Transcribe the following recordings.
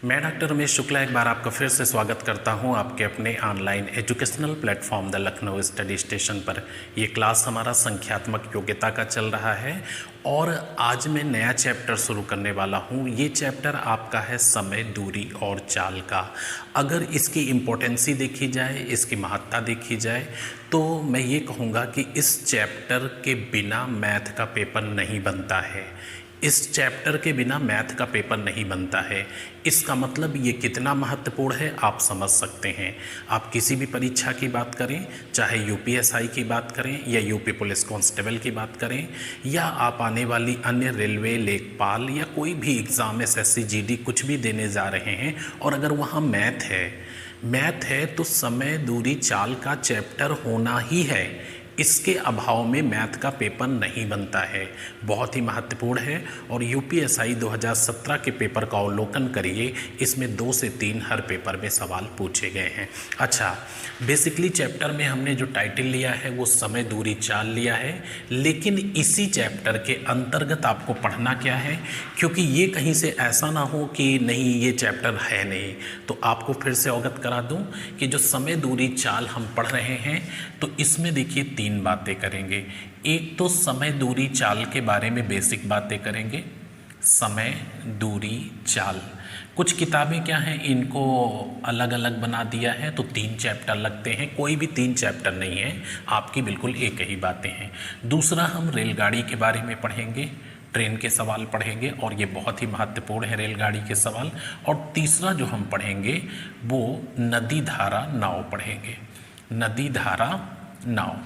मैं डॉक्टर रमेश शुक्ला एक बार आपका फिर से स्वागत करता हूं आपके अपने online educational platform the Lucknow study station पर। ये क्लास हमारा संख्यात्मक योग्यता का चल रहा है और आज मैं नया चैप्टर शुरू करने वाला हूं। ये चैप्टर आपका है समय, दूरी और चाल का। अगर इसकी इम्पोर्टेंसी देखी जाए, इसकी महत्ता देखी जाए, तो मैं ये कहूँगा कि इस चैप्टर के बिना मैथ का पेपर नहीं बनता है। इस चैप्टर के बिना मैथ का पेपर नहीं बनता है। इसका मतलब ये कितना महत्वपूर्ण है आप समझ सकते हैं। आप किसी भी परीक्षा की बात करें, चाहे यूपीएसआई की बात करें या यूपी पुलिस कांस्टेबल की बात करें, या आप आने वाली अन्य रेलवे, लेखपाल या कोई भी एग्ज़ाम एसएससी जीडी कुछ भी देने जा रहे हैं और अगर वहाँ मैथ है तो समय, दूरी, चाल का चैप्टर होना ही है। इसके अभाव में मैथ का पेपर नहीं बनता है। बहुत ही महत्वपूर्ण है और यूपीएसआई 2017 के पेपर का अवलोकन करिए, इसमें 2 से 3 हर पेपर में सवाल पूछे गए हैं। अच्छा, बेसिकली चैप्टर में हमने जो टाइटल लिया है वो समय, दूरी, चाल लिया है, लेकिन इसी चैप्टर के अंतर्गत आपको पढ़ना क्या है, क्योंकि ये कहीं से ऐसा ना हो कि नहीं ये चैप्टर है नहीं। तो आपको फिर से अवगत करा दूं कि जो समय, दूरी, चाल हम पढ़ रहे हैं तो इसमें देखिए 3 बातें करेंगे। एक तो समय, दूरी, चाल के बारे में बेसिक बातें करेंगे। समय, दूरी, चाल। कुछ किताबें क्या हैं, इनको अलग अलग बना दिया है तो 3 चैप्टर लगते हैं। कोई भी 3 चैप्टर नहीं है, आपकी बिल्कुल एक ही बातें हैं। दूसरा, हम रेलगाड़ी के बारे में पढ़ेंगे, ट्रेन के सवाल पढ़ेंगे और ये बहुत ही महत्वपूर्ण है रेलगाड़ी के सवाल। और तीसरा जो हम पढ़ेंगे वो नदी धारा नाव पढ़ेंगे। नदी धारा नाव,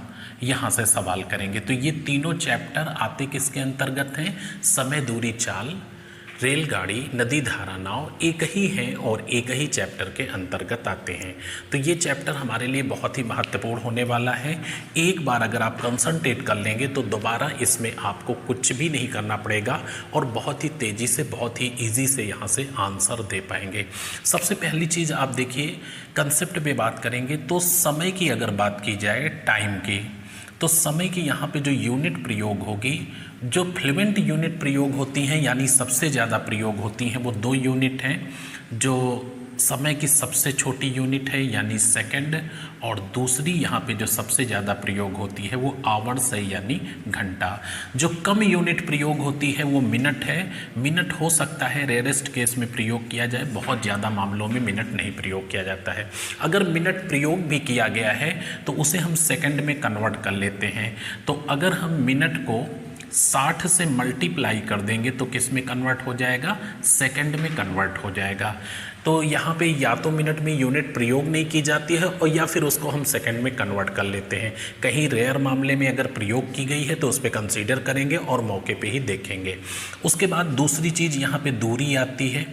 यहाँ से सवाल करेंगे। तो ये तीनों चैप्टर आते किसके अंतर्गत हैं? समय, दूरी, चाल, रेलगाड़ी, नदी धारा नाव एक ही हैं और एक ही चैप्टर के अंतर्गत आते हैं। तो ये चैप्टर हमारे लिए बहुत ही महत्वपूर्ण होने वाला है। एक बार अगर आप कंसंट्रेट कर लेंगे तो दोबारा इसमें आपको कुछ भी नहीं करना पड़ेगा और बहुत ही तेज़ी से, बहुत ही ईजी से यहाँ से आंसर दे पाएंगे। सबसे पहली चीज़ आप देखिए, कंसेप्ट पे बात करेंगे तो समय की अगर बात की जाए, टाइम की, तो समय की यहाँ पे जो यूनिट प्रयोग होगी, जो फ्लुएंट यूनिट प्रयोग होती हैं यानी सबसे ज़्यादा प्रयोग होती हैं, वो 2 यूनिट हैं। जो समय की सबसे छोटी यूनिट है यानी सेकंड, और दूसरी यहाँ पे जो सबसे ज़्यादा प्रयोग होती है वो आवर्स है यानी घंटा। जो कम यूनिट प्रयोग होती है वो मिनट है। मिनट हो सकता है रेयरेस्ट केस में प्रयोग किया जाए, बहुत ज़्यादा मामलों में मिनट नहीं प्रयोग किया जाता है। अगर मिनट प्रयोग भी किया गया है तो उसे हम सेकंड में कन्वर्ट कर लेते हैं। तो अगर हम मिनट को 60 से मल्टीप्लाई कर देंगे तो किस में कन्वर्ट हो जाएगा? सेकंड में कन्वर्ट हो जाएगा। तो यहाँ पे या तो मिनट में यूनिट प्रयोग नहीं की जाती है और या फिर उसको हम सेकंड में कन्वर्ट कर लेते हैं। कहीं रेयर मामले में अगर प्रयोग की गई है तो उस पर कंसीडर करेंगे और मौके पे ही देखेंगे। उसके बाद दूसरी चीज़ यहाँ पे दूरी आती है,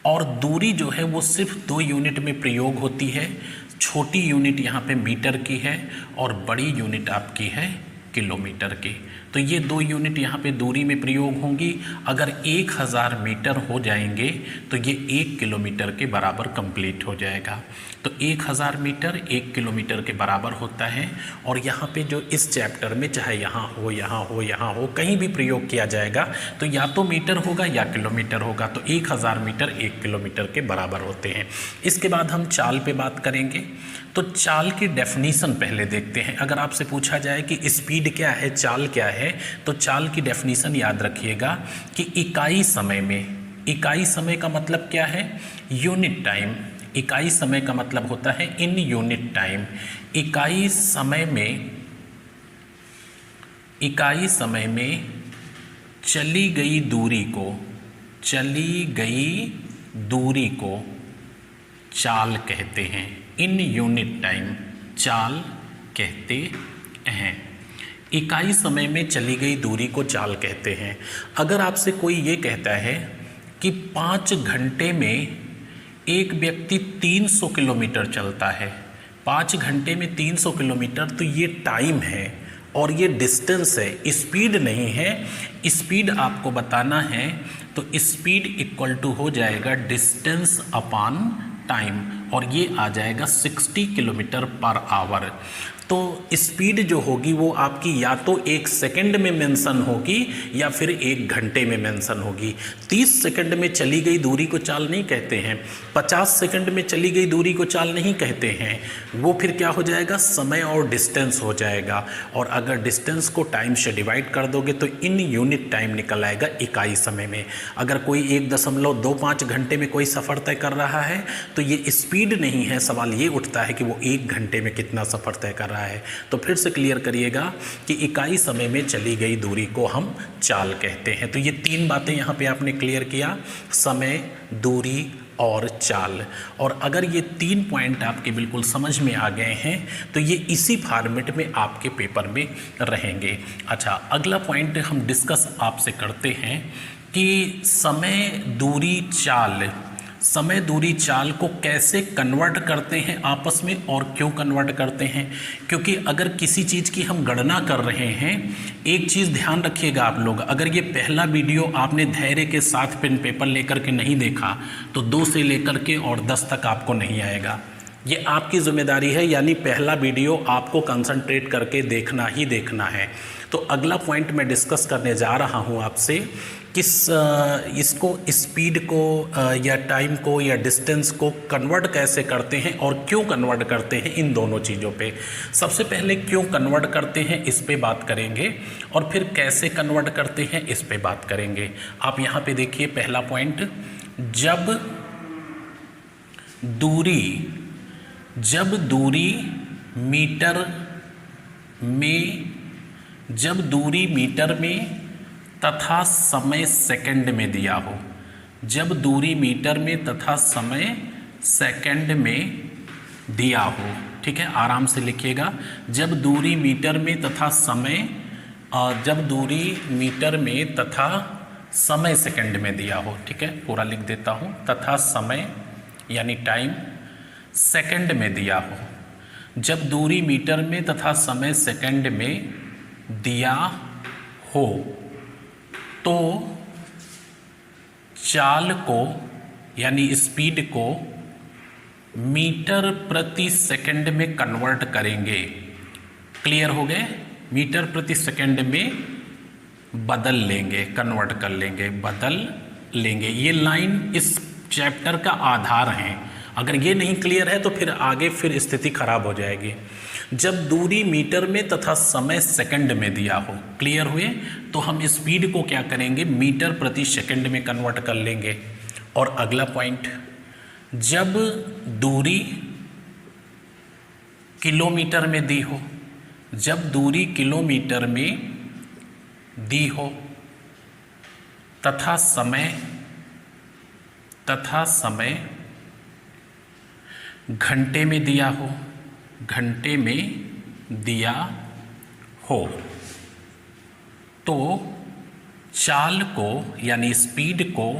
और दूरी जो है वो सिर्फ 2 यूनिट में प्रयोग होती है। छोटी यूनिट यहाँ पे मीटर की है और बड़ी यूनिट आपकी है किलोमीटर की। तो ये 2 यूनिट यहाँ पे दूरी में प्रयोग होंगी। अगर 1000 मीटर हो जाएंगे तो ये 1 किलोमीटर के बराबर कंप्लीट हो जाएगा। तो 1000 मीटर 1 किलोमीटर के बराबर होता है। और यहाँ पे जो इस चैप्टर में चाहे यहाँ हो, यहाँ हो, यहाँ हो, कहीं भी प्रयोग किया जाएगा तो या तो मीटर होगा या किलोमीटर होगा। तो 1000 मीटर 1 किलोमीटर के बराबर होते हैं। इसके बाद हम चाल पे बात करेंगे। तो चाल की डेफिनीशन पहले देखते हैं। अगर आपसे पूछा जाए कि स्पीड क्या है, चाल क्या है, तो चाल की डेफिनीशन याद रखिएगा कि इकाई समय में, इकाई समय का मतलब क्या है? Unit time. इकाई समय का मतलब होता है इन यूनिट टाइम। इकाई समय में चली गई दूरी को चाल कहते हैं। इन यूनिट टाइम चाल कहते हैं। इकाई समय में चली गई दूरी को चाल कहते हैं। अगर आपसे कोई ये कहता है कि 5 घंटे में एक व्यक्ति 300 किलोमीटर चलता है, 5 घंटे में 300 किलोमीटर, तो ये टाइम है और ये डिस्टेंस है, स्पीड नहीं है। स्पीड आपको बताना है तो स्पीड इक्वल टू हो जाएगा डिस्टेंस अपॉन टाइम, और ये आ जाएगा 60 किलोमीटर पर आवर। तो तो स्पीड जो होगी वो आपकी या तो 1 सेकंड में मेंशन होगी या फिर 1 घंटे में मेंशन होगी। 30 सेकंड में चली गई दूरी को चाल नहीं कहते हैं, 50 सेकंड में चली गई दूरी को चाल नहीं कहते हैं। वो फिर क्या हो जाएगा, समय और डिस्टेंस हो जाएगा। और अगर डिस्टेंस को टाइम से डिवाइड कर दोगे तो इन यूनिट टाइम निकल आएगा इकाई समय में। अगर कोई 1.25 घंटे में कोई सफ़र तय कर रहा है तो ये स्पीड नहीं है, सवाल ये उठता है कि वो 1 घंटे में कितना सफ़र तय कर रहा है। तो फिर से क्लियर करिएगा कि इकाई समय में चली गई दूरी को हम चाल कहते हैं। तो ये 3 बातें यहाँ पे आपने क्लियर किया, समय, दूरी और चाल। और अगर ये 3 पॉइंट आपके बिल्कुल समझ में आ गए हैं तो ये इसी फॉर्मेट में आपके पेपर में रहेंगे। अच्छा, अगला पॉइंट हम डिस्कस आपसे करते हैं कि समय दूरी चाल को कैसे कन्वर्ट करते हैं आपस में और क्यों कन्वर्ट करते हैं। क्योंकि अगर किसी चीज़ की हम गणना कर रहे हैं, एक चीज़ ध्यान रखिएगा आप लोग, अगर ये पहला वीडियो आपने धैर्य के साथ पेन पेपर लेकर के नहीं देखा तो 2 से लेकर के और 10 तक आपको नहीं आएगा। ये आपकी जिम्मेदारी है, यानी पहला वीडियो आपको कंसंट्रेट करके देखना ही देखना है। तो अगला पॉइंट मैं डिस्कस करने जा रहा हूँ आपसे, इसको स्पीड को या टाइम को या डिस्टेंस को कन्वर्ट कैसे करते हैं और क्यों कन्वर्ट करते हैं, इन दोनों चीज़ों पे। सबसे पहले क्यों कन्वर्ट करते हैं इस पे बात करेंगे और फिर कैसे कन्वर्ट करते हैं इस पे बात करेंगे। आप यहाँ पे देखिए पहला पॉइंट, जब दूरी मीटर में तथा समय सेकंड में दिया हो, जब दूरी मीटर में तथा समय सेकंड में दिया हो, ठीक है, आराम से लिखिएगा। जब दूरी मीटर में तथा समय सेकंड में दिया हो, ठीक है, पूरा लिख देता हूँ, तथा समय यानी टाइम सेकंड में दिया हो। जब दूरी मीटर में तथा समय सेकंड में दिया हो तो चाल को यानी स्पीड को मीटर प्रति सेकंड में कन्वर्ट करेंगे। क्लियर हो गए, मीटर प्रति सेकंड में बदल लेंगे, कन्वर्ट कर लेंगे, बदल लेंगे। ये लाइन इस चैप्टर का आधार है। अगर ये नहीं क्लियर है तो फिर आगे फिर स्थिति खराब हो जाएगी। जब दूरी मीटर में तथा समय सेकंड में दिया हो, क्लियर हुए, तो हम स्पीड को क्या करेंगे, मीटर प्रति सेकंड में कन्वर्ट कर लेंगे। और अगला पॉइंट, जब दूरी किलोमीटर में दी हो, जब दूरी किलोमीटर में दी हो तथा समय घंटे में दिया हो, घंटे में दिया हो, तो चाल को यानी स्पीड को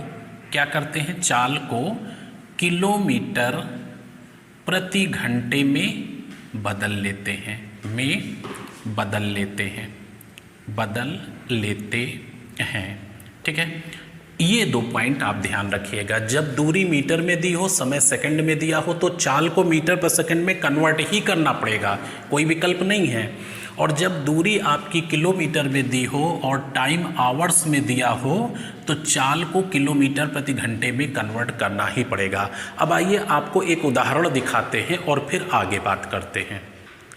क्या करते हैं, चाल को किलोमीटर प्रति घंटे में बदल लेते हैं, बदल लेते हैं, ठीक है। ये 2 पॉइंट आप ध्यान रखिएगा। जब दूरी मीटर में दी हो, समय सेकंड में दिया हो, तो चाल को मीटर पर सेकंड में कन्वर्ट ही करना पड़ेगा, कोई विकल्प नहीं है। और जब दूरी आपकी किलोमीटर में दी हो और टाइम आवर्स में दिया हो तो चाल को किलोमीटर प्रति घंटे में कन्वर्ट करना ही पड़ेगा। अब आइए आपको एक उदाहरण दिखाते हैं और फिर आगे बात करते हैं।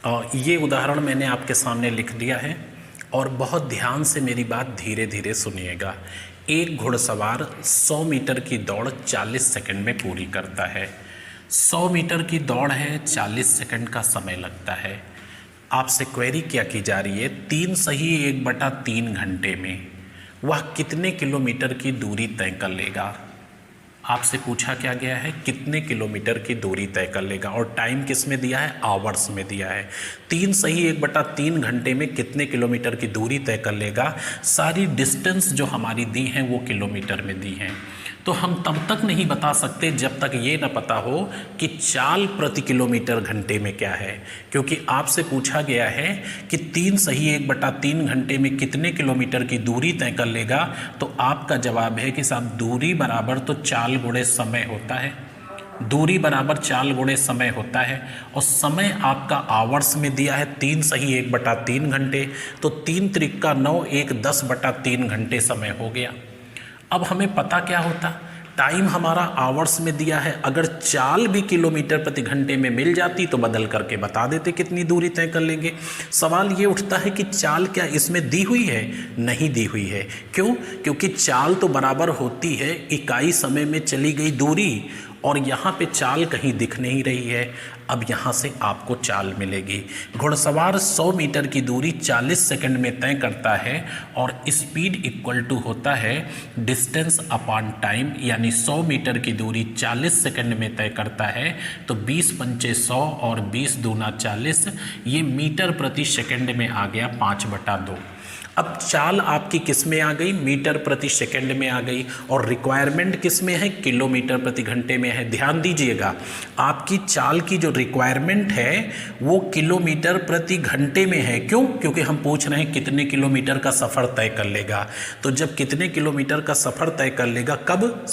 और ये उदाहरण मैंने आपके सामने लिख दिया है और बहुत ध्यान से मेरी बात धीरे धीरे सुनिएगा। एक घुड़सवार 100 मीटर की दौड़ 40 सेकंड में पूरी करता है। 100 मीटर की दौड़ है, 40 सेकंड का समय लगता है। आपसे क्वेरी क्या की जा रही है, 3 सही 1/3 घंटे में वह कितने किलोमीटर की दूरी तय कर लेगा। आपसे पूछा क्या गया है, कितने किलोमीटर की दूरी तय कर लेगा, और टाइम किस में दिया है, आवर्स में दिया है। 3 सही 1/3 घंटे में कितने किलोमीटर की दूरी तय कर लेगा। सारी डिस्टेंस जो हमारी दी हैं वो किलोमीटर में दी हैं। तो हम तब तक नहीं बता सकते जब तक ये न पता हो कि चाल प्रति किलोमीटर घंटे में क्या है, क्योंकि आपसे पूछा गया है कि 3 सही 1/3 घंटे में कितने किलोमीटर की दूरी तय कर लेगा। तो आपका जवाब है कि साहब दूरी बराबर तो चाल गुणे समय होता है। दूरी बराबर चाल गुणे समय होता है, और समय आपका आवर्स में दिया है 3 सही 1/3 घंटे, तो 3 त्रिका 9, 1 10/3 घंटे समय हो गया। अब हमें पता क्या होता, टाइम हमारा आवर्स में दिया है, अगर चाल भी किलोमीटर प्रति घंटे में मिल जाती तो बदल करके बता देते कितनी दूरी तय कर लेंगे। सवाल ये उठता है कि चाल क्या इसमें दी हुई है? नहीं दी हुई है। क्यों? क्योंकि चाल तो बराबर होती है इकाई समय में चली गई दूरी, और यहाँ पे चाल कहीं दिख नहीं रही है। अब यहाँ से आपको चाल मिलेगी। घुड़सवार 100 मीटर की दूरी 40 सेकंड में तय करता है, और स्पीड इक्वल टू होता है डिस्टेंस अपॉन टाइम, यानी 100 मीटर की दूरी 40 सेकंड में तय करता है, तो 20 पंचे 100 और 20 दूना 40, ये मीटर प्रति सेकंड में आ गया 5/2। अब चाल आपकी किस में आ गई? मीटर प्रति सेकंड में आ गई, और रिक्वायरमेंट किस में है? किलोमीटर प्रति घंटे में है। ध्यान दीजिएगा, आपकी चाल की जो रिक्वायरमेंट है वो किलोमीटर प्रति घंटे में है। क्यों? क्योंकि हम पूछ रहे हैं कितने किलोमीटर का सफ़र तय कर लेगा। तो जब कितने किलोमीटर का सफ़र तय कर लेगा, कब?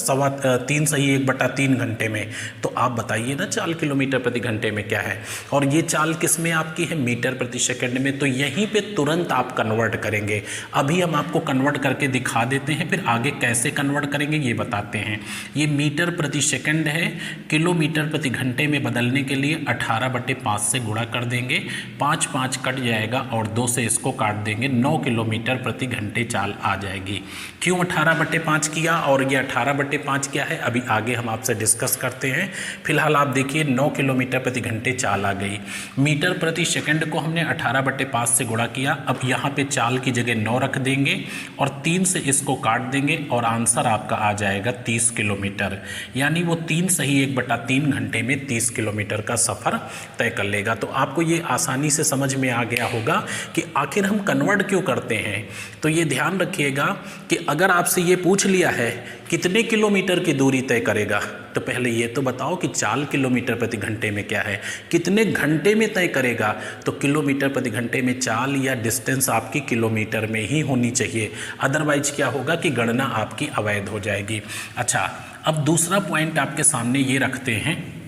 3 सही 1/3 घंटे में। तो आप बताइए ना चाल किलोमीटर प्रति घंटे में क्या है, और ये चाल किस में आपकी है? मीटर प्रति सेकंड में। तो यहीं पे तुरंत आप कन्वर्ट करेंगे। अभी हम आपको कन्वर्ट करके दिखा देते हैं, फिर आगे कैसे कन्वर्ट करेंगे ये बताते हैं। ये मीटर प्रति सेकंड है, किलोमीटर प्रति घंटे में बदलने के लिए 18/5 से गुणा कर देंगे, 5 5 कट जाएगा और 2 से इसको काट देंगे, 9 किलोमीटर प्रति घंटे चाल आ जाएगी। क्यों 18/5 किया और ये 18/5 क्या है, अभी आगे हम आपसे डिस्कस करते हैं। फिलहाल आप देखिए 9 किलोमीटर प्रति घंटे चाल आ गई। मीटर प्रति सेकंड को हमने 18/5 से गुणा किया। अब यहाँ पे चाल की जगह 9 रख देंगे और 3 से इसको काट देंगे, और आंसर आपका आ जाएगा 30 किलोमीटर। यानी वो 3 सही 1/3 घंटे में 30 किलोमीटर का सफ़र तय कर लेगा। तो आपको ये आसानी से समझ में आ गया होगा कि आखिर हम कन्वर्ट क्यों करते हैं। तो ये ध्यान रखिएगा कि अगर आपसे ये पूछ लिया है कितने किलोमीटर की दूरी तय करेगा, तो पहले ये तो बताओ कि चाल किलोमीटर प्रति घंटे में क्या है, कितने घंटे में तय करेगा। तो किलोमीटर प्रति घंटे में चाल या डिस्टेंस आपकी किलोमीटर में ही होनी चाहिए, अदरवाइज क्या होगा कि गणना आपकी अवैध हो जाएगी। अच्छा, अब दूसरा पॉइंट आपके सामने ये रखते हैं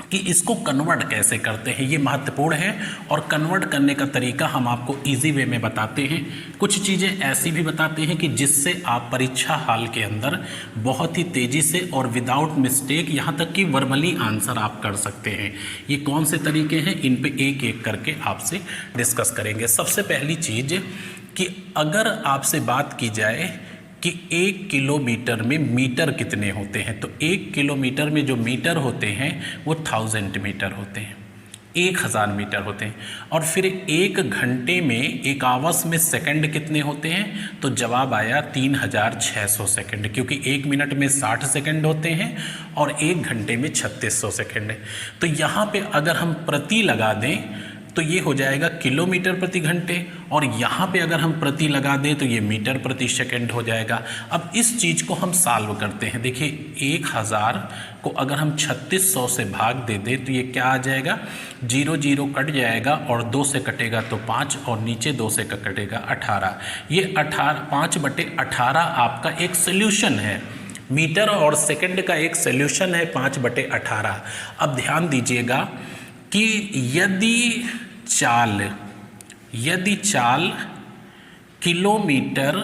कि इसको कन्वर्ट कैसे करते हैं, ये महत्वपूर्ण है, और कन्वर्ट करने का तरीका हम आपको इजी वे में बताते हैं। कुछ चीज़ें ऐसी भी बताते हैं कि जिससे आप परीक्षा हाल के अंदर बहुत ही तेज़ी से और विदाउट मिस्टेक, यहाँ तक कि वर्बली आंसर आप कर सकते हैं। ये कौन से तरीके हैं, इन पे एक एक करके आपसे डिस्कस करेंगे। सबसे पहली चीज़ कि अगर आपसे बात की जाए कि 1 किलोमीटर में मीटर कितने होते हैं, तो 1 किलोमीटर में जो मीटर होते हैं वो 1000 मीटर होते हैं, 1000 मीटर होते हैं। और फिर 1 घंटे में, 1 आवर्स में सेकंड कितने होते हैं, तो जवाब आया 3600 सेकंड, क्योंकि 1 मिनट में 60 सेकंड होते हैं और 1 घंटे में 3600 सेकंड। तो यहाँ पे अगर हम प्रति लगा दें तो ये हो जाएगा किलोमीटर प्रति घंटे, और यहाँ पे अगर हम प्रति लगा दें तो ये मीटर प्रति सेकंड हो जाएगा। अब इस चीज़ को हम सॉल्व करते हैं। देखिए 1000 को अगर हम 3600 से भाग दे दें तो ये क्या आ जाएगा, 0 0 कट जाएगा और 2 से कटेगा तो 5, और नीचे 2 से कटेगा 18। ये 5/18 आपका एक सोल्यूशन है, मीटर और सेकंड का एक सोल्यूशन है 5/18। अब ध्यान दीजिएगा कि यदि चाल किलोमीटर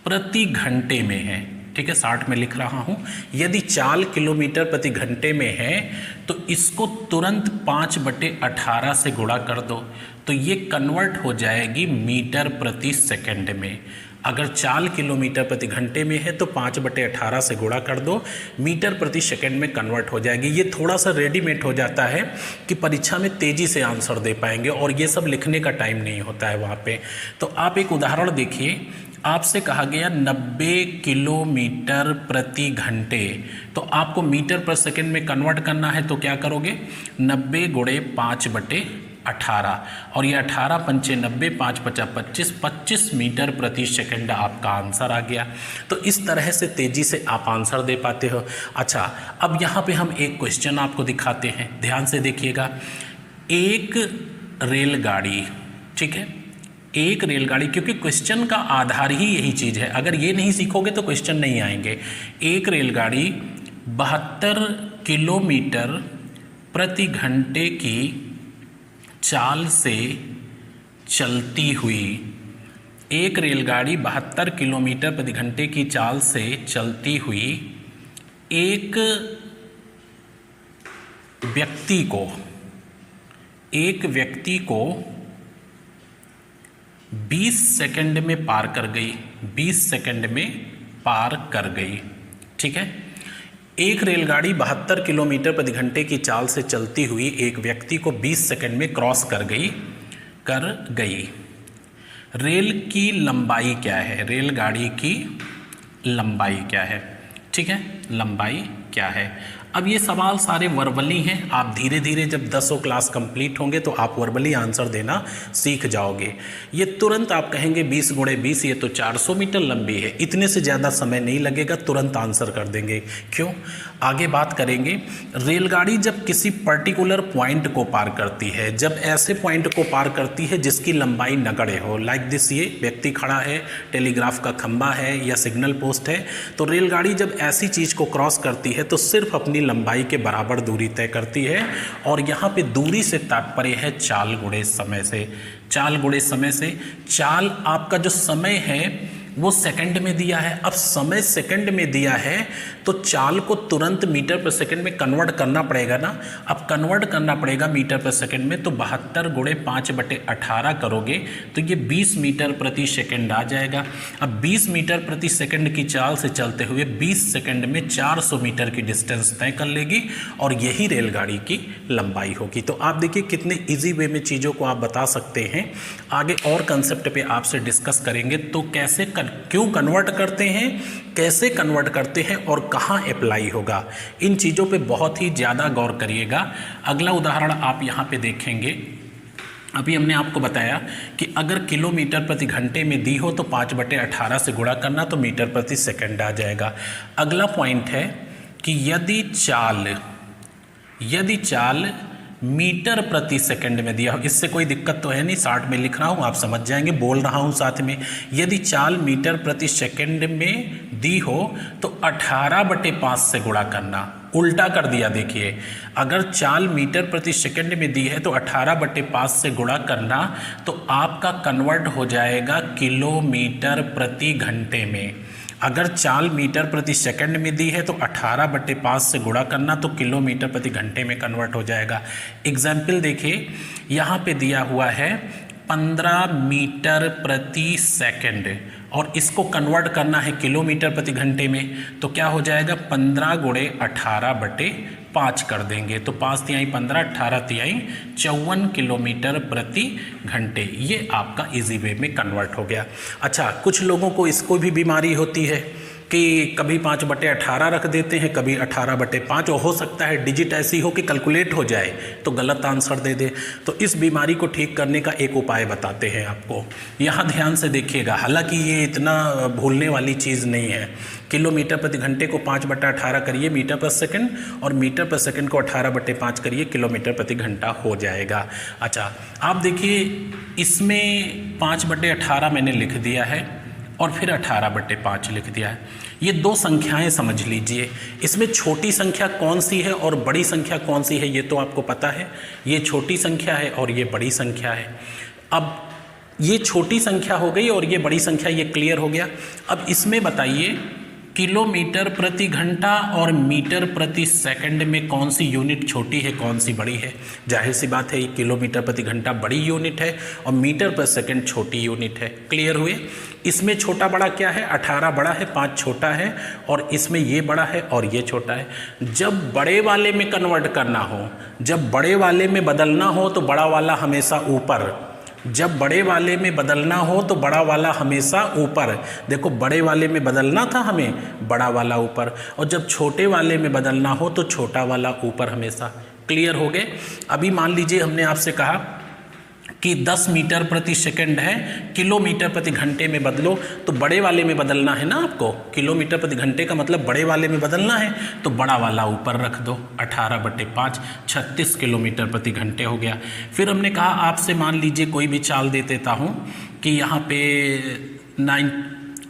प्रति घंटे में है, ठीक है, 60 में लिख रहा हूँ, यदि चाल किलोमीटर प्रति घंटे में है तो इसको तुरंत 5/18 से गुणा कर दो, तो ये कन्वर्ट हो जाएगी मीटर प्रति सेकंड में। अगर चाल किलोमीटर प्रति घंटे में है तो 5/18 से गुणा कर दो, मीटर प्रति सेकंड में कन्वर्ट हो जाएगी। ये थोड़ा सा रेडीमेड हो जाता है कि परीक्षा में तेज़ी से आंसर दे पाएंगे, और ये सब लिखने का टाइम नहीं होता है वहाँ पे। तो आप एक उदाहरण देखिए, आपसे कहा गया 90 किलोमीटर प्रति घंटे, तो आपको मीटर पर सेकंड में कन्वर्ट करना है, तो क्या करोगे, 90 × 5/18, और ये 18 पंचे 90, 5 × 25, 25 मीटर प्रति सेकंड आपका आंसर आ गया। तो इस तरह से तेज़ी से आप आंसर दे पाते हो। अच्छा, अब यहाँ पे हम एक क्वेश्चन आपको दिखाते हैं, ध्यान से देखिएगा। एक रेलगाड़ी, ठीक है, एक रेलगाड़ी, क्योंकि क्वेश्चन का आधार ही यही चीज़ है, अगर ये नहीं सीखोगे तो क्वेश्चन नहीं आएंगे। एक रेलगाड़ी 72 किलोमीटर प्रति घंटे की चाल से चलती हुई एक रेलगाड़ी 72 किलोमीटर प्रति घंटे की चाल से चलती हुई एक व्यक्ति को 20 सेकंड में पार कर गई। 20 सेकंड में पार कर गई। ठीक है, एक रेलगाड़ी 72 किलोमीटर प्रति घंटे की चाल से चलती हुई एक व्यक्ति को 20 सेकंड में क्रॉस कर गई। रेल की लंबाई क्या है? रेलगाड़ी की लंबाई क्या है? ठीक है, लंबाई क्या है? अब ये सवाल सारे वर्बली हैं। आप धीरे धीरे जब 10 क्लास कंप्लीट होंगे तो आप वर्बली आंसर देना सीख जाओगे। ये तुरंत आप कहेंगे 20 × 20 ये तो 400 मीटर लंबी है, इतने से ज़्यादा समय नहीं लगेगा, तुरंत आंसर कर देंगे। क्यों? आगे बात करेंगे। रेलगाड़ी जब किसी पर्टिकुलर पॉइंट को पार करती है, जब ऐसे पॉइंट को पार करती है जिसकी लंबाई नगण्य हो, लाइक दिस, ये व्यक्ति खड़ा है, टेलीग्राफ का खंभा है या सिग्नल पोस्ट है, तो रेलगाड़ी जब ऐसी चीज़ को क्रॉस करती है तो सिर्फ अपनी लंबाई के बराबर दूरी तय करती है। और यहाँ पे दूरी से तात्पर्य है चाल गुणे समय से। चाल गुणे समय से, चाल आपका जो समय है वो सेकंड में दिया है। अब समय सेकंड में दिया है तो चाल को तुरंत मीटर पर सेकंड में कन्वर्ट करना पड़ेगा ना। अब कन्वर्ट करना पड़ेगा मीटर पर सेकंड में, तो 72 × 5/18 करोगे तो ये 20 मीटर प्रति सेकंड आ जाएगा। अब 20 मीटर प्रति सेकंड की चाल से चलते हुए 20 सेकंड में 400 मीटर की डिस्टेंस तय कर लेगी और यही रेलगाड़ी की लंबाई होगी। तो आप देखिए कितने ईजी वे में चीज़ों को आप बता सकते हैं। आगे और कंसेप्ट पे आपसे डिस्कस करेंगे। तो क्यों कन्वर्ट करते हैं, कैसे कन्वर्ट करते हैं और कहाँ अप्लाई होगा, इन चीज़ों पे बहुत ही ज़्यादा गौर करिएगा। अगला उदाहरण आप यहाँ पे देखेंगे। अभी हमने आपको बताया कि अगर किलोमीटर प्रति घंटे में दी हो तो 5/18 से गुणा करना तो मीटर प्रति सेकंड आ जाएगा। अगला पॉइंट है कि यदि चाल मीटर प्रति सेकंड में दिया हो, इससे कोई दिक्कत तो है नहीं, 60 में लिख रहा हूँ, आप समझ जाएंगे, बोल रहा हूँ साथ में। यदि चाल मीटर प्रति सेकंड में दी हो तो 18/5 से गुणा करना। उल्टा कर दिया, देखिए, अगर चाल मीटर प्रति सेकंड में दी है तो 18/5 से गुणा करना तो आपका कन्वर्ट हो जाएगा किलोमीटर प्रति घंटे में। अगर चाल मीटर प्रति सेकंड में दी है तो 18/5 से गुणा करना तो किलोमीटर प्रति घंटे में कन्वर्ट हो जाएगा। एग्जाम्पल देखिए, यहाँ पे दिया हुआ है 15 मीटर प्रति सेकंड और इसको कन्वर्ट करना है किलोमीटर प्रति घंटे में, तो क्या हो जाएगा 15 × 18/5 कर देंगे तो 5 तिहाई 15, 18 तिहाई 54 किलोमीटर प्रति घंटे। ये आपका इजी वे में कन्वर्ट हो गया। अच्छा, कुछ लोगों को इसको भी बीमारी होती है कि कभी 5/18 रख देते हैं, कभी 18/5, और हो सकता है डिजिट ऐसी हो कि कैलकुलेट हो जाए तो गलत आंसर दे दे। तो इस बीमारी को ठीक करने का एक उपाय बताते हैं आपको। यहाँ ध्यान से देखिएगा, हालांकि ये इतना भूलने वाली चीज़ नहीं है। किलोमीटर प्रति घंटे को 5/18 करिए मीटर पर सेकंड और मीटर पर सेकंड को 18/5 करिए, किलोमीटर प्रति घंटा हो जाएगा। अच्छा, आप देखिए इसमें 5/18 मैंने लिख दिया है और फिर 18/5 लिख दिया है। ये दो संख्याएं समझ लीजिए, इसमें छोटी संख्या कौन सी है और बड़ी संख्या कौन सी है ये तो आपको पता है। ये छोटी संख्या है और ये बड़ी संख्या है। अब ये छोटी संख्या हो गई और ये बड़ी संख्या, ये क्लियर हो गया। अब इसमें बताइए किलोमीटर प्रति घंटा और मीटर प्रति सेकंड में कौन सी यूनिट छोटी है, कौन सी बड़ी है? जाहिर सी बात है किलोमीटर प्रति घंटा बड़ी यूनिट है और मीटर पर सेकंड छोटी यूनिट है। क्लियर हुए? इसमें छोटा बड़ा क्या है? 18 बड़ा है, 5 छोटा है, और इसमें ये बड़ा है और ये छोटा है। जब बड़े वाले में कन्वर्ट करना हो, जब बड़े वाले में बदलना हो तो बड़ा वाला हमेशा ऊपर, जब बड़े वाले में बदलना हो तो बड़ा वाला हमेशा ऊपर। देखो, बड़े वाले में बदलना था हमें, बड़ा वाला ऊपर, और जब छोटे वाले में बदलना हो तो छोटा वाला ऊपर हमेशा। क्लियर हो गए? अभी मान लीजिए हमने आपसे कहा कि 10 मीटर प्रति सेकंड है, किलोमीटर प्रति घंटे में बदलो, तो बड़े वाले में बदलना है ना आपको। किलोमीटर प्रति घंटे का मतलब बड़े वाले में बदलना है, तो बड़ा वाला ऊपर रख दो। 18/5 36 किलोमीटर प्रति घंटे हो गया। फिर हमने कहा आपसे मान लीजिए कोई भी चाल दे देता हूँ कि यहाँ पे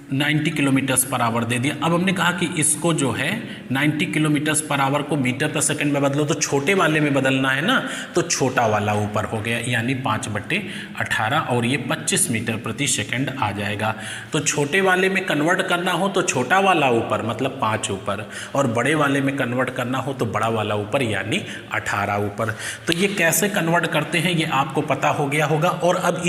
90 किलोमीटर्स पर आवर दे दिया। अब हमने कहा कि इसको जो है 90 किलोमीटर्स पर आवर को मीटर पर सेकंड में बदलो, तो छोटे वाले में बदलना है ना, तो छोटा वाला ऊपर हो गया, यानी 5/18 और ये 25 मीटर प्रति सेकंड आ जाएगा। तो छोटे वाले में कन्वर्ट करना हो तो छोटा वाला ऊपर, मतलब 5 ऊपर, और बड़े वाले में कन्वर्ट करना हो तो बड़ा वाला ऊपर, यानी 18 ऊपर। तो ये कैसे कन्वर्ट करते हैं ये आपको पता हो गया होगा। और अब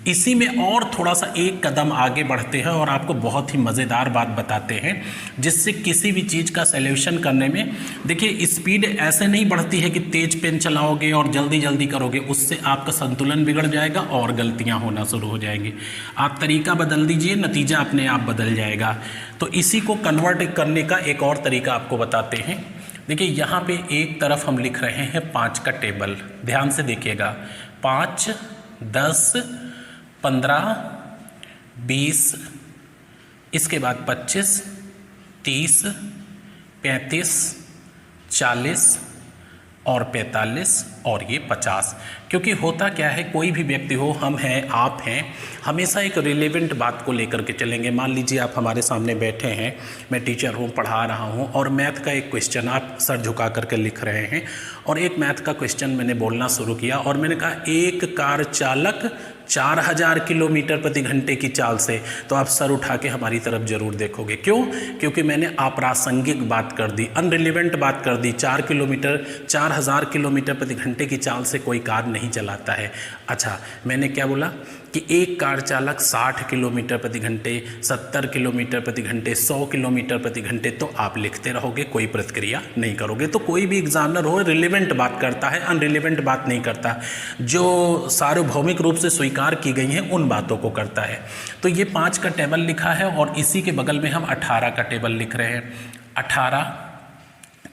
इसी में और थोड़ा सा एक कदम आगे बढ़ते हैं और आपको बहुत ही मज़ेदार बात बताते हैं, जिससे किसी भी चीज़ का सॉल्यूशन करने में, देखिए स्पीड ऐसे नहीं बढ़ती है कि तेज पेन चलाओगे और जल्दी जल्दी करोगे, उससे आपका संतुलन बिगड़ जाएगा और गलतियां होना शुरू हो जाएंगी। आप तरीका बदल दीजिए, नतीजा अपने आप बदल जाएगा। तो इसी को कन्वर्ट करने का एक और तरीका आपको बताते हैं। देखिए यहाँ पे एक तरफ हम लिख रहे हैं 5 का टेबल, ध्यान से देखिएगा, 5, 10, 15, 20, इसके बाद 25, 30, 35, 40 और 45 और ये 50। क्योंकि होता क्या है, कोई भी व्यक्ति हो, हम हैं, आप हैं, हमेशा एक रिलेवेंट बात को लेकर के चलेंगे। मान लीजिए आप हमारे सामने बैठे हैं, मैं टीचर हूँ, पढ़ा रहा हूँ, और मैथ का एक क्वेश्चन आप सर झुका करके लिख रहे हैं, और एक मैथ का क्वेश्चन मैंने बोलना शुरू किया और मैंने कहा एक कार चालक 4000 किलोमीटर प्रति घंटे की चाल से, तो आप सर उठा के हमारी तरफ जरूर देखोगे। क्यों? क्योंकि मैंने अप्रासंगिक बात कर दी, अनरिलेवेंट बात कर दी। 4000 किलोमीटर प्रति घंटे की चाल से कोई कार नहीं चलाता है। अच्छा, मैंने क्या बोला कि एक कार चालक 60 किलोमीटर प्रति घंटे, 70 किलोमीटर प्रति घंटे, 100 किलोमीटर प्रति घंटे, तो आप लिखते रहोगे, कोई प्रतिक्रिया नहीं करोगे। तो कोई भी एग्जामिनर हो रिलेवेंट बात करता है, अनरिलेवेंट बात नहीं करता, जो सार्वभौमिक रूप से स्वीकार की गई हैं उन बातों को करता है। तो ये 5 का टेबल लिखा है और इसी के बगल में हम 18 का टेबल लिख रहे हैं। 18,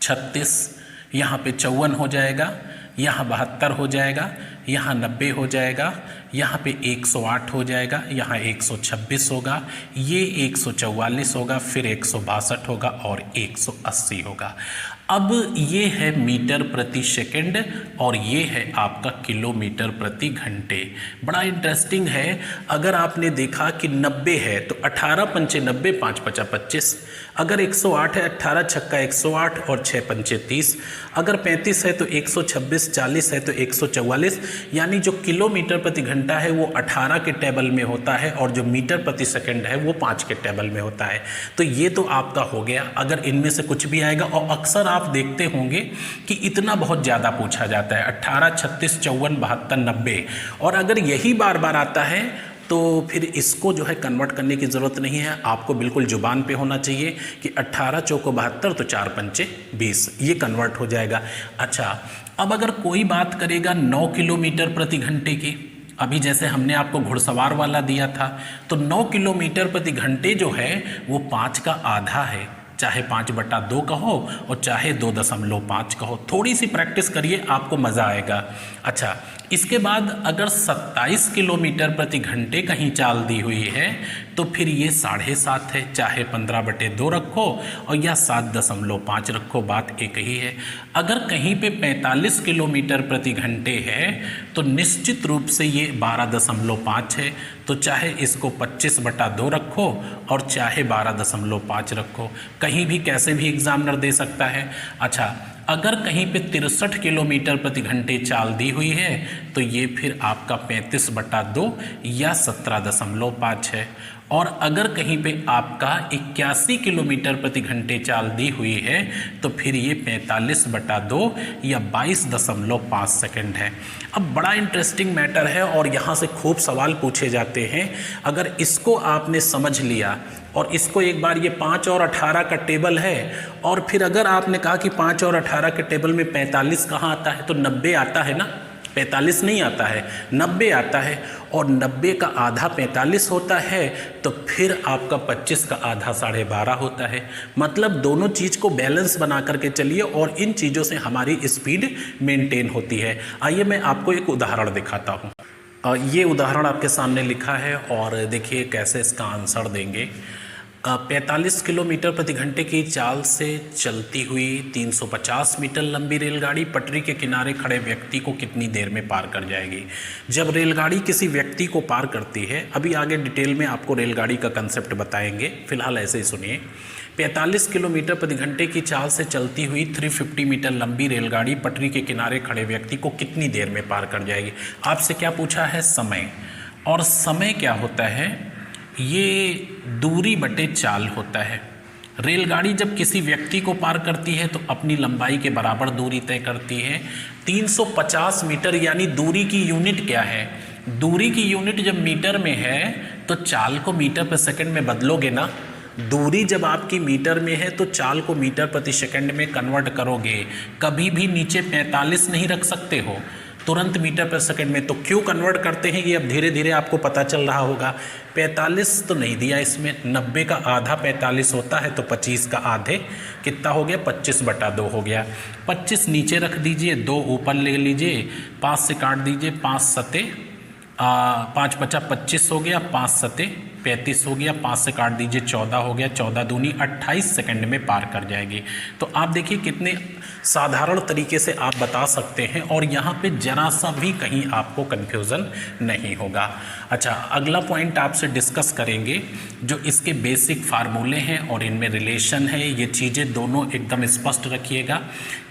36, यहाँ पे 54 हो जाएगा, यहाँ 72 हो जाएगा, यहाँ 90 हो जाएगा, यहाँ पे 108 हो जाएगा, यहाँ 126 होगा, ये 144 होगा, फिर 162 होगा और 180 होगा। अब ये है मीटर प्रति सेकंड और ये है आपका किलोमीटर प्रति घंटे। बड़ा इंटरेस्टिंग है। अगर आपने देखा कि 90 है तो 18 पंचे 90, 5 पचा 25। अगर 108 है, 18 छक्का 108 और 6 पंचे 30। अगर 35 है तो 126, 40 है तो 144। यानी जो किलोमीटर प्रति घंटा है वो 18 के टेबल में होता है और जो मीटर प्रति सेकंड है वो 5 के टेबल में होता है। तो ये तो आपका हो गया। अगर इनमें से कुछ भी आएगा, और अक्सर आप देखते होंगे कि इतना बहुत ज़्यादा पूछा जाता है, 18, 36, 54, 72, 90, और अगर यही बार बार आता है तो फिर इसको जो है कन्वर्ट करने की ज़रूरत नहीं है। आपको बिल्कुल जुबान पे होना चाहिए कि 18 चौको 72 तो 4 पंचे 20, ये कन्वर्ट हो जाएगा। अच्छा, अब अगर कोई बात करेगा 9 किलोमीटर प्रति घंटे की, अभी जैसे हमने आपको घुड़सवार वाला दिया था, तो 9 किलोमीटर प्रति घंटे जो है वो 5 का आधा है। चाहे 5/2 कहो और चाहे 2.5 कहो, थोड़ी सी प्रैक्टिस करिए, आपको मज़ा आएगा। अच्छा, इसके बाद अगर 27 किलोमीटर प्रति घंटे कहीं चाल दी हुई है तो फिर ये 7.5 है। चाहे 15/2 रखो और या 7.5 रखो, बात एक ही है। अगर कहीं पे 45 किलोमीटर प्रति घंटे है तो निश्चित रूप से ये 12.5 है। तो चाहे इसको 25/2 रखो और चाहे 12.5 रखो, कहीं भी कैसे भी एग्जामिनर दे सकता है। अच्छा, अगर कहीं पे 63 किलोमीटर प्रति घंटे चाल दी हुई है तो ये फिर आपका 35/2 या 17.5 है। और अगर कहीं पे आपका 81 किलोमीटर प्रति घंटे चाल दी हुई है तो फिर ये 45/2 या 22.5 सेकंड है। अब बड़ा इंटरेस्टिंग मैटर है और यहाँ से खूब सवाल पूछे जाते हैं। अगर इसको आपने समझ लिया और इसको एक बार, ये 5 और 18 का टेबल है, और फिर अगर आपने कहा कि 5 और 18 के टेबल में 45 कहाँ आता है, तो 90 आता है ना, 45 नहीं आता है, 90 आता है, और 90 का आधा 45 होता है, तो फिर आपका 25 का आधा 12.5 होता है। मतलब दोनों चीज़ को बैलेंस बना करके चलिए और इन चीज़ों से हमारी स्पीड मेंटेन होती है। आइए मैं आपको एक उदाहरण दिखाता हूँ। ये उदाहरण आपके सामने लिखा है और देखिए कैसे इसका आंसर देंगे। 45 किलोमीटर प्रति घंटे की चाल से चलती हुई 350 मीटर लंबी रेलगाड़ी पटरी के किनारे खड़े व्यक्ति को कितनी देर में पार कर जाएगी। जब रेलगाड़ी किसी व्यक्ति को पार करती है, अभी आगे डिटेल में आपको रेलगाड़ी का कंसेप्ट बताएंगे, फिलहाल ऐसे ही सुनिए। 45 किलोमीटर प्रति घंटे की चाल से चलती हुई 350 मीटर लंबी रेलगाड़ी पटरी के किनारे खड़े व्यक्ति को कितनी देर में पार कर जाएगी। आपसे क्या पूछा है? समय। और समय क्या होता है? ये दूरी बटे चाल होता है। रेलगाड़ी जब किसी व्यक्ति को पार करती है तो अपनी लंबाई के बराबर दूरी तय करती है। 350 मीटर यानी दूरी की यूनिट क्या है? दूरी की यूनिट जब मीटर में है तो चाल को मीटर पर सेकंड में बदलोगे ना। दूरी जब आपकी मीटर में है तो चाल को मीटर प्रति सेकंड में कन्वर्ट करोगे। कभी भी नीचे 45 नहीं रख सकते हो, तुरंत मीटर पर सेकंड में। तो क्यों कन्वर्ट करते हैं ये अब धीरे धीरे आपको पता चल रहा होगा। 45 तो नहीं दिया इसमें, 90 का आधा 45 होता है, तो 25 का आधे कितना हो गया? 25/2 हो गया। 25 नीचे रख दीजिए, 2 ऊपर ले लीजिए, 5 से काट दीजिए, 5 सते 5 × 25 हो गया, 5 सते 35 हो गया, 5 से काट दीजिए 14 हो गया, 14 दूनी 28 सेकंड में पार कर जाएगी। तो आप देखिए कितने साधारण तरीके से आप बता सकते हैं और यहाँ पे जरा सा भी कहीं आपको कन्फ्यूज़न नहीं होगा। अच्छा, अगला पॉइंट आपसे डिस्कस करेंगे जो इसके बेसिक फार्मूले हैं और इनमें रिलेशन है। ये चीज़ें दोनों एकदम स्पष्ट रखिएगा।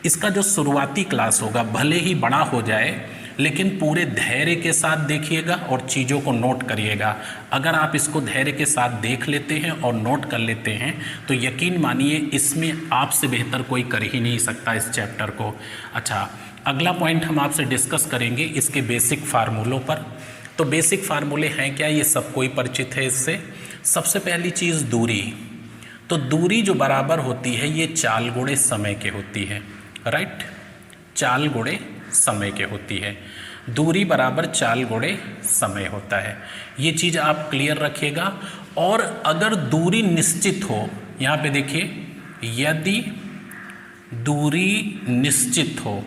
इसका जो शुरुआती क्लास होगा भले ही बड़ा हो जाए, लेकिन पूरे धैर्य के साथ देखिएगा और चीज़ों को नोट करिएगा। अगर आप इसको धैर्य के साथ देख लेते हैं और नोट कर लेते हैं तो यकीन मानिए इसमें आपसे बेहतर कोई कर ही नहीं सकता इस चैप्टर को। अच्छा, अगला पॉइंट हम आपसे डिस्कस करेंगे इसके बेसिक फार्मूलों पर। तो बेसिक फार्मूले हैं क्या, ये सब कोई परिचित है इससे। सबसे पहली चीज़ दूरी। तो दूरी जो बराबर होती है ये चाल गुणे समय के होती है, राइट। चाल गुणे समय के होती है। दूरी बराबर चाल गुणे समय होता है। ये चीज़ आप क्लियर रखिएगा। और अगर दूरी निश्चित हो, यहाँ पे देखिए, यदि दूरी निश्चित हो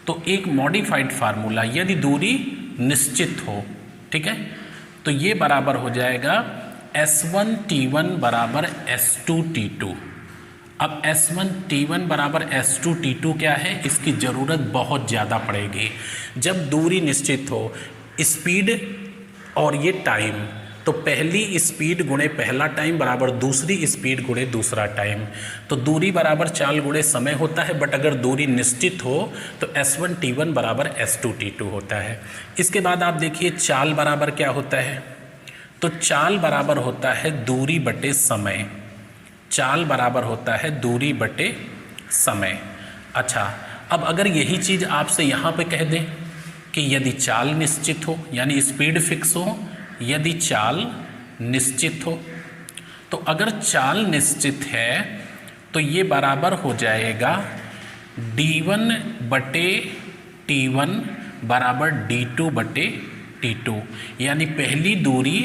तो एक मॉडिफाइड फार्मूला, यदि दूरी निश्चित हो, ठीक है, तो ये बराबर हो जाएगा S1T1 बराबर S2T2। अब S1T1 बराबर S2T2 क्या है, इसकी ज़रूरत बहुत ज़्यादा पड़ेगी। जब दूरी निश्चित हो, स्पीड और ये टाइम, तो पहली स्पीड गुणे पहला टाइम बराबर दूसरी स्पीड गुणे दूसरा टाइम। तो दूरी बराबर चाल गुणे समय होता है, बट अगर दूरी निश्चित हो तो S1T1 बराबर S2T2 होता है। इसके बाद आप देखिए चाल बराबर क्या होता है। तो चाल बराबर होता है दूरी बटे समय। चाल बराबर होता है दूरी बटे समय। अच्छा, अब अगर यही चीज़ आपसे यहाँ पे कह दें कि यदि चाल निश्चित हो, यानी स्पीड फिक्स हो, यदि चाल निश्चित हो, तो अगर चाल निश्चित है तो ये बराबर हो जाएगा D1 बटे T1 बराबर D2 बटे T2, यानी पहली दूरी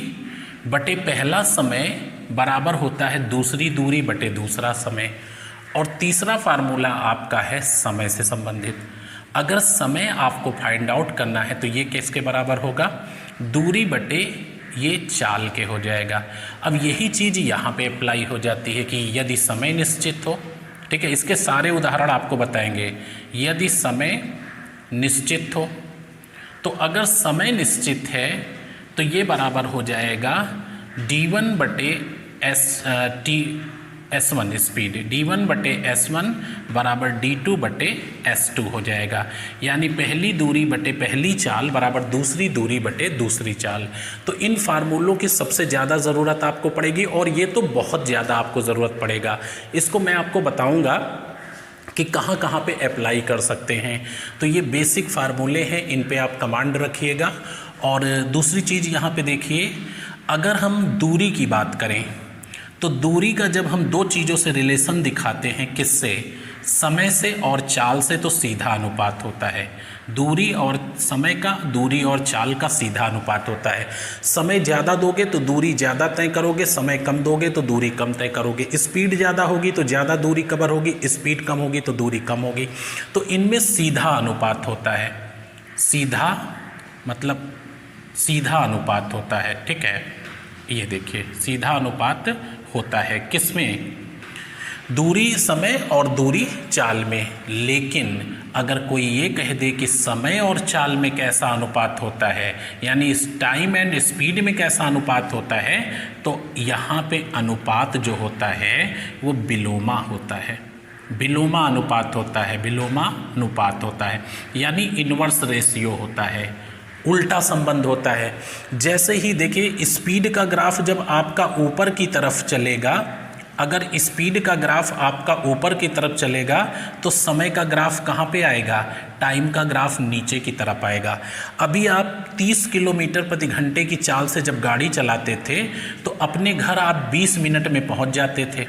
बटे पहला समय बराबर होता है दूसरी दूरी बटे दूसरा समय। और तीसरा फार्मूला आपका है समय से संबंधित। अगर समय आपको फाइंड आउट करना है तो ये किसके बराबर होगा, दूरी बटे ये चाल के हो जाएगा। अब यही चीज़ यहाँ पे अप्लाई हो जाती है कि यदि समय निश्चित हो, ठीक है, इसके सारे उदाहरण आपको बताएंगे। यदि समय निश्चित हो, तो अगर समय निश्चित है तो ये बराबर हो जाएगा D1 बटे S1 स्पीड, D1 बटे S1 बराबर D2 बटे S2 हो जाएगा। यानी पहली दूरी बटे पहली चाल बराबर दूसरी दूरी बटे दूसरी चाल। तो इन फार्मूलों की सबसे ज़्यादा ज़रूरत आपको पड़ेगी और ये तो बहुत ज़्यादा आपको ज़रूरत पड़ेगा। इसको मैं आपको बताऊंगा कि कहाँ कहाँ पे अप्लाई कर सकते हैं। तो ये बेसिक फार्मूले हैं, इन पे आप कमांड रखिएगा। और दूसरी चीज़ यहाँ पे देखिए, अगर हम दूरी की बात करें तो दूरी का जब हम दो चीज़ों से रिलेशन दिखाते हैं, किससे, समय से और चाल से, तो सीधा अनुपात होता है। दूरी और समय का, दूरी और चाल का सीधा अनुपात होता है। समय ज़्यादा दोगे तो दूरी ज़्यादा तय करोगे, समय कम दोगे तो दूरी कम तय करोगे। स्पीड ज़्यादा होगी तो ज़्यादा दूरी कवर होगी, स्पीड कम होगी तो दूरी कम होगी। तो इनमें सीधा अनुपात होता है। सीधा मतलब सीधा अनुपात होता है। ठीक है, ये देखिए सीधा अनुपात होता है किसमें? दूरी समय और दूरी चाल में। लेकिन अगर कोई ये कह दे कि समय और चाल में कैसा अनुपात होता है, यानी इस टाइम एंड स्पीड में कैसा अनुपात होता है, तो यहाँ पे अनुपात जो होता है वो विलोमा होता है। विलोमा अनुपात होता है, विलोमा अनुपात होता है, यानी इन्वर्स रेशियो होता है, उल्टा संबंध होता है। जैसे ही देखिए स्पीड का ग्राफ जब आपका ऊपर की तरफ चलेगा, अगर स्पीड का ग्राफ आपका ऊपर की तरफ चलेगा तो समय का ग्राफ कहाँ पे आएगा? टाइम का ग्राफ नीचे की तरफ आएगा। अभी आप 30 किलोमीटर प्रति घंटे की चाल से जब गाड़ी चलाते थे तो अपने घर आप 20 मिनट में पहुँच जाते थे।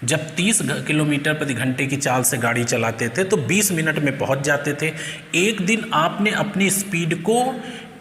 जब 30 किलोमीटर प्रति घंटे की चाल से गाड़ी चलाते थे तो 20 मिनट में पहुंच जाते थे। एक दिन आपने अपनी स्पीड को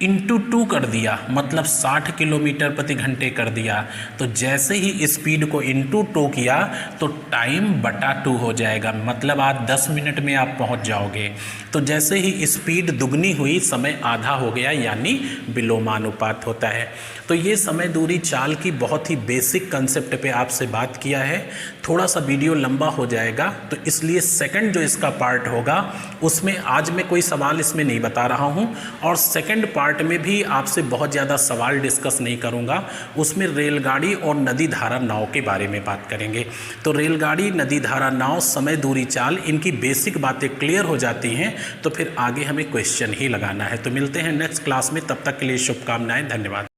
इंटू 2 कर दिया, मतलब 60 किलोमीटर प्रति घंटे कर दिया, तो जैसे ही स्पीड को इंटू 2 किया तो टाइम बटा 2 हो जाएगा, मतलब आज 10 मिनट में आप पहुंच जाओगे। तो जैसे ही स्पीड दुगनी हुई समय आधा हो गया, यानी विलोमानुपात होता है। तो ये समय दूरी चाल की बहुत ही बेसिक कंसेप्ट पे आपसे बात किया है। थोड़ा सा वीडियो लंबा हो जाएगा तो इसलिए सेकंड जो इसका पार्ट होगा उसमें आज मैं कोई सवाल इसमें नहीं बता रहा हूँ, और सेकंड पार्ट में भी आपसे बहुत ज़्यादा सवाल डिस्कस नहीं करूँगा। उसमें रेलगाड़ी और नदी धारा नाव के बारे में बात करेंगे। तो रेलगाड़ी, नदी धारा नाव, समय दूरी चाल, इनकी बेसिक बातें क्लियर हो जाती हैं तो फिर आगे हमें क्वेश्चन ही लगाना है। तो मिलते हैं नेक्स्ट क्लास में, तब तक के लिए शुभकामनाएं, धन्यवाद।